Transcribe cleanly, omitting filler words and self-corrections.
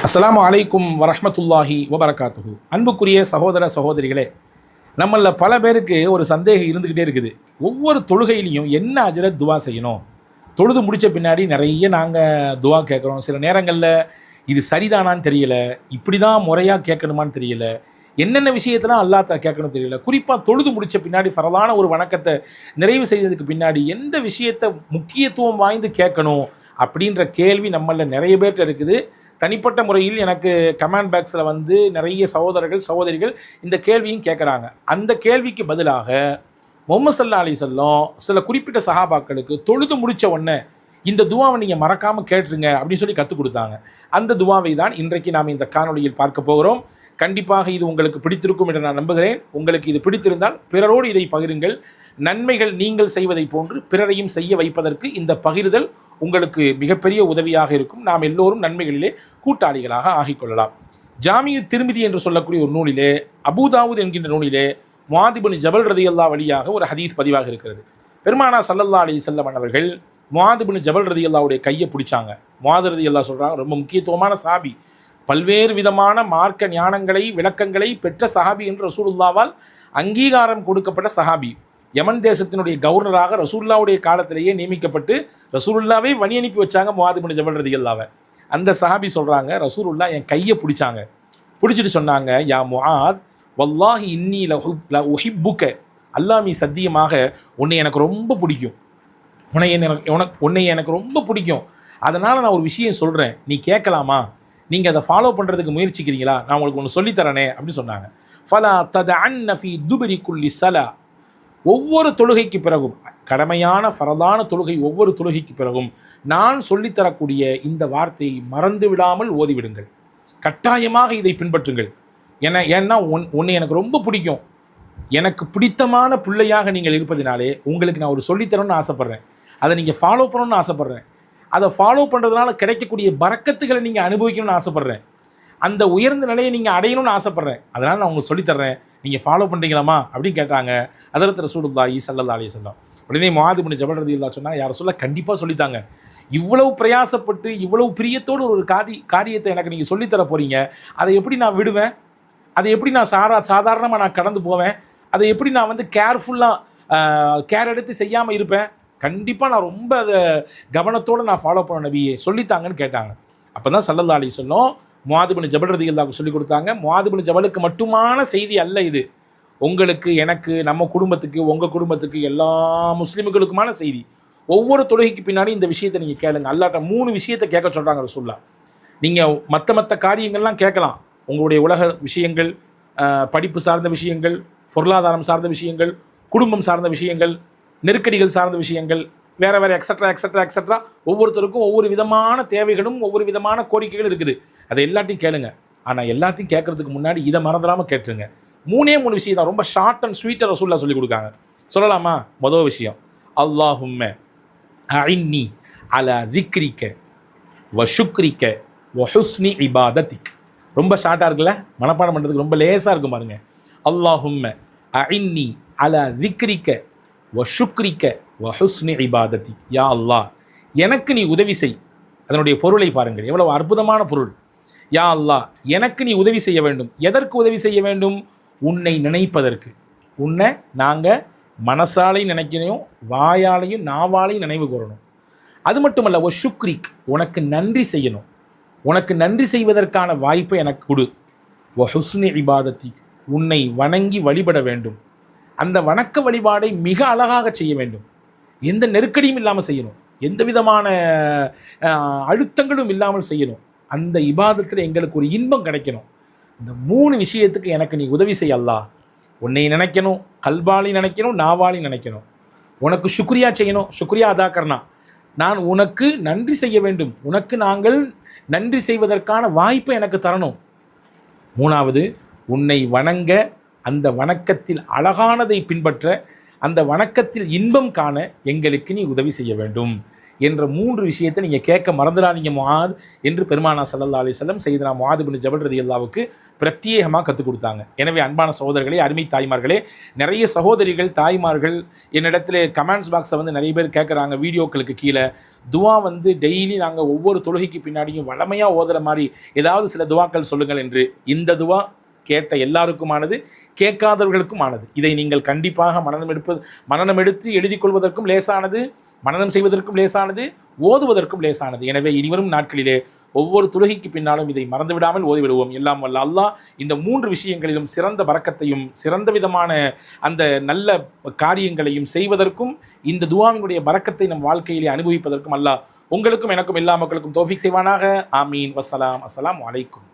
அஸ்ஸலாமு அலைக்கும் வரஹ்மத்துல்லாஹி வபரகாத்துஹு. அன்புக்குரிய சகோதர சகோதரிகளே, நம்மள பல பேருக்கு ஒரு சந்தேகம் இருந்துக்கிட்டே இருக்குது. ஒவ்வொரு தொழுகையிலையும் என்ன அஜரத் துவா செய்யணும்? தொழுது முடித்த பின்னாடி நிறைய நாங்கள் துவா கேட்குறோம். சில நேரங்களில் இது சரிதானான்னு தெரியல, இப்படி தான் முறையாக கேட்கணுமான்னு தெரியல, என்னென்ன விஷயத்தெல்லாம் அல்லாஹ் கேட்கணும்னு தெரியல. குறிப்பாக தொழுது முடித்த பின்னாடி ஃபரலான ஒரு வணக்கத்தை நிறைவு செய்ததுக்கு பின்னாடி எந்த விஷயத்தை முக்கியத்துவம் வாய்ந்து கேட்கணும் அப்படின்ற கேள்வி நம்மளில் நிறைய பேர்கிட்ட இருக்குது. தனிப்பட்ட முறையில் எனக்கு கமெண்ட் பாக்ஸில் வந்து நிறைய சகோதரர்கள் சகோதரிகள் இந்த கேள்வியும் கேட்குறாங்க. அந்த கேள்விக்கு பதிலாக முஹம்மது ஸல்லல்லாஹு அலைஹி வஸல்லம் சில குறிப்பிட்ட சஹாபாக்களுக்கு தொழுது முடித்த உடனே இந்த துவாவை நீங்கள் மறக்காமல் கேட்டுருங்க அப்படின்னு சொல்லி கற்றுக் கொடுத்தாங்க. அந்த துவாவை தான் இன்றைக்கு நாம் இந்த காணொலியில் பார்க்க போகிறோம். கண்டிப்பாக இது உங்களுக்கு பிடித்திருக்கும் என்று நான் நம்புகிறேன். உங்களுக்கு இது பிடித்திருந்தால் பிறரோடு இதை பகிருங்கள். நன்மைகள் நீங்கள் செய்வதை போன்று பிறரையும் செய்ய வைப்பதற்கு இந்த பகிர்தல் உங்களுக்கு மிகப்பெரிய உதவியாக இருக்கும். நாம் எல்லோரும் நன்மைகளிலே கூட்டாளிகளாக ஆகிக்கொள்ளலாம். ஜாமியு திர்மிதி என்று சொல்லக்கூடிய ஒரு நூலிலே, அபூதாவூத் என்கின்ற நூலிலே முஆத் இப்னு ஜபல் ரலியல்லாஹு வழியாக ஒரு ஹதீஸ் பதிவாக இருக்கிறது. பெருமானார் ஸல்லல்லாஹு அலைஹி வஸல்லம் அவர்கள் முஆத் இப்னு ஜபல் ரலியல்லாஹுடைய கையை பிடிச்சாங்க. முஆத் ரலியல்லாஹு சொல்கிறாங்க, ரொம்ப முக்கியத்துவமான சஹாபி, பல்வேறு விதமான மார்க்க ஞானங்களை விளக்கங்களை பெற்ற சஹாபி என்று ரசூலுல்லாவால் அங்கீகாரம் கொடுக்கப்பட்ட சஹாபி. யமன் தேசத்தினுடைய கவர்னராக ரசூலுல்லாவுடைய காலத்திலேயே நியமிக்கப்பட்டு ரசூலுல்லாவே வழி அனுப்பி வச்சாங்க முஆத் இப்னு ஜபல் ரலியல்லாஹு. அந்த சஹாபி சொல்கிறாங்க, ரசூலுல்லா என் கையை பிடிச்சாங்க. பிடிச்சிட்டு சொன்னாங்க, யா முஆத் வல்லாஹி இன்னி ல உஹிப்புக்க, அல்லாஹ் சத்தியமாக உன்னை எனக்கு ரொம்ப பிடிக்கும், உன்னை எனக்கு ரொம்ப பிடிக்கும், அதனால் நான் ஒரு விஷயம் சொல்கிறேன், நீ கேட்கலாமா? நீங்கள் அதை ஃபாலோ பண்ணுறதுக்கு முயற்சிக்கிறீங்களா? நான் உங்களுக்கு ஒன்று சொல்லித்தரனே அப்படின்னு சொன்னாங்க. ஃபலா ததஅன்ன ஃபீ துபரி குல்லி ஸலா, ஒவ்வொரு தொழுகைக்கு பிறகும், கடமையான ஃபரதான தொழுகை ஒவ்வொரு தொழுகைக்கு பிறகும் நான் சொல்லித்தரக்கூடிய இந்த வார்த்தையை மறந்து விடாமல் ஓதிவிடுங்கள். கட்டாயமாக இதை பின்பற்றுங்கள். ஏன்னா உன்னை எனக்கு ரொம்ப பிடிக்கும், எனக்கு பிடித்தமான பிள்ளையாக நீங்கள் இருப்பதினாலே உங்களுக்கு நான் ஒரு சொல்லித்தரணும்னு ஆசைப்பட்றேன், அதை நீங்கள் ஃபாலோ பண்ணணும்னு ஆசைப்பட்றேன், அதை ஃபாலோ பண்ணுறதுனால கிடைக்கக்கூடிய பரக்கத்துகளை நீங்கள் அனுபவிக்கணும்னு ஆசைப்பட்றேன், அந்த உயர்ந்த நிலையை நீங்கள் அடையணும்னு ஆசைப்பட்றேன், அதனால் நான் உங்களுக்கு சொல்லித்தர்றேன், நீங்கள் ஃபாலோ பண்ணுறீங்களாமா அப்படின்னு கேட்டாங்க ஹதரத் ரசூலுல்லாஹி ஸல்லல்லாஹு அலைஹி வஸல்லம். உடனே முஆத் இப்னு ஜபல் ரலியல்லாஹு சொன்னால், யார் சொல்ல கண்டிப்பாக சொல்லித்தாங்க, இவ்வளவு பிரயாசப்பட்டு இவ்வளவு பிரியத்தோடு ஒரு காரியத்தை எனக்கு நீங்கள் சொல்லித்தர போகிறீங்க, அதை எப்படி நான் விடுவேன்? அதை எப்படி நான் சாதாரணமாக நான் கடந்து போவேன்? அதை எப்படி நான் வந்து கேர் எடுத்து செய்யாமல் இருப்பேன்? கண்டிப்பாக நான் ரொம்ப அதை கவனத்தோடு நான் ஃபாலோ பண்ண நபியே, சொல்லித்தாங்கன்னு கேட்டாங்க. அப்போ தான் ஸல்லல்லாஹு அலைஹி வஸல்லம் முஆத் இப்னு ஜபல் ரலியல்லாஹு சொல்லிக் கொடுத்தாங்க. முஆத் இப்னு ஜபலுக்கு மட்டுமான செய்தி அல்ல இது, உங்களுக்கு, எனக்கு, நம்ம குடும்பத்துக்கு, உங்கள் குடும்பத்துக்கு, எல்லா முஸ்லீம்களுக்குமான செய்தி. ஒவ்வொரு தொழுகைக்கு பின்னாடி இந்த விஷயத்தை நீங்கள் கேளுங்க. அல்லாஹ்ட்ட 3 விஷயத்தை கேட்க சொல்கிறாங்க ரசூலுல்லாஹ். நீங்கள் மற்ற காரியங்கள்லாம் கேட்கலாம், உங்களுடைய உலக விஷயங்கள், படிப்பு சார்ந்த விஷயங்கள், பொருளாதாரம் சார்ந்த விஷயங்கள், குடும்பம் சார்ந்த விஷயங்கள், நெருக்கடிகள் சார்ந்த விஷயங்கள், வேறு எக்ஸட்ரா ஒவ்வொருத்தருக்கும் ஒவ்வொரு விதமான தேவைகளும் ஒவ்வொரு விதமான கோரிக்கைகள் இருக்குது. அதை எல்லாத்தையும் கேளுங்க. ஆனால் எல்லாத்தையும் கேட்குறதுக்கு முன்னாடி இதை மறந்துடாமல் கேட்டுருங்க. 3 விஷயம் தான், ரொம்ப ஷார்ட் அண்ட் ஸ்வீட்டாக ரசூலுல்லாஹ் சொல்லி கொடுக்காங்க. சொல்லலாமா? முதல் விஷயம், அல்லாஹும்ம அஇன்னி அலா திக்ரிக்க வ ஷுக்ரிக்க வ ஹுஸ்னி இபாதத்திக். ரொம்ப ஷார்ட்டாக இருக்குல்ல, மனப்பாடம் பண்ணுறதுக்கு ரொம்ப லேசாக இருக்கும் பாருங்க. அல்லாஹும்ம அஇன்னி அலா திக்ரிக்க வ ஷுக்ரிக்க வ ஹுஸ்னி இபாதத்திக். யா அல்லாஹ், எனக்கு நீ உதவி செய். அதனுடைய பொருளை பாருங்கள், எவ்வளவு அற்புதமான பொருள். யா அல்லாஹ், எனக்கு நீ உதவி செய்ய வேண்டும். எதற்கு உதவி செய்ய வேண்டும்? உன்னை நினைப்பதற்கு. உன்னை நாங்கள் மனசாலையும் நினைக்கணும், வாயாலையும் நாவாலையும் நினைவு கூறணும். அது மட்டுமல்ல, ஒ ஷுக்ரிக், உனக்கு நன்றி செய்யணும். உனக்கு நன்றி செய்வதற்கான வாய்ப்பை எனக்கு கொடு. ஒ ஹுஸ்னி இபாதத்திக், உன்னை வணங்கி வழிபட வேண்டும். அந்த வணக்க வழிபாடை மிக அழகாக செய்ய வேண்டும், எந்த நெருக்கடியும் இல்லாமல் செய்யணும், எந்த விதமான அழுத்தங்களும் இல்லாமல் செய்யணும். அந்த இபாதத்தில் எங்களுக்கு ஒரு இன்பம் கிடைக்கணும். இந்த 3 விஷயத்துக்கு எனக்கு நீ உதவி செய்ய அல்லாஹ். உன்னை நினைக்கணும், கல்பாலி நினைக்கணும், நாவாலி நினைக்கணும். உனக்கு சுக்ரியா செய்யணும், சுக்ரியா அதா கர்னா, நான் உனக்கு நன்றி செய்ய வேண்டும், உனக்கு நாங்கள் நன்றி செய்வதற்கான வாய்ப்பை எனக்கு தரணும். 3வது, உன்னை வணங்க, அந்த வணக்கத்தில் அழகானதை பின்பற்ற, அந்த வணக்கத்தில் இன்பம் காண எங்களுக்கு நீ உதவி செய்ய வேண்டும். என்ற 3 விஷயத்தை நீங்கள் கேட்க மறந்துடாதீங்க முஆத் என்று பெருமானா ஸல்லல்லாஹு அலைஹி வஸல்லம் சையதுனா முஆத் இப்னு ஜபல் ரலியல்லாஹுவுக்கு பிரத்யேகமாக கற்றுக் கொடுத்தாங்க. எனவே அன்பான சகோதரர்களே, அருமை தாய்மார்களே, நிறைய சகோதரிகள் தாய்மார்கள் என்னிடத்துல கமெண்ட்ஸ் பாக்ஸை வந்து நிறைய பேர் கேட்குறாங்க வீடியோக்களுக்கு கீழே. துவா வந்து டெய்லி நாங்கள் ஒவ்வொரு தொழுகைக்கு பின்னாடியும் வளமையாக ஓதுற மாதிரி ஏதாவது சில துவாக்கள் சொல்லுங்கள் என்று. இந்த துவா கேட்ட எல்லாருக்குமானது, கேட்காதவர்களுக்குமானது. இதை நீங்கள் கண்டிப்பாக மனனம் எடுத்து எழுதிக் கொள்வதற்கும் லேசானது, மனனம் செய்வதற்கும் லேசானது, ஓதுவதற்கும் லேசானது. எனவே இனிவரும் நாட்களிலே ஒவ்வொரு தொழுகைக்கு பின்னாலும் இதை மறந்துவிடாமல் ஓதிவிடுவோம். எல்லாம் வல்ல அல்லாஹ் இந்த 3 விஷயங்களிலும் சிறந்த பரக்கத்தையும் சிறந்த விதமான அந்த நல்ல காரியங்களையும் செய்வதற்கும் இந்த துஆவினுடைய பரக்கத்தை நம் வாழ்க்கையிலே அனுபவிப்பதற்கும் அல்லாஹ் உங்களுக்கும் எனக்கும் எல்லா மக்களுக்கும் தௌஃபீக் செய்வானாக. ஆமீன். வஸ்ஸலாம். அஸ்ஸலாமு அலைக்கும்.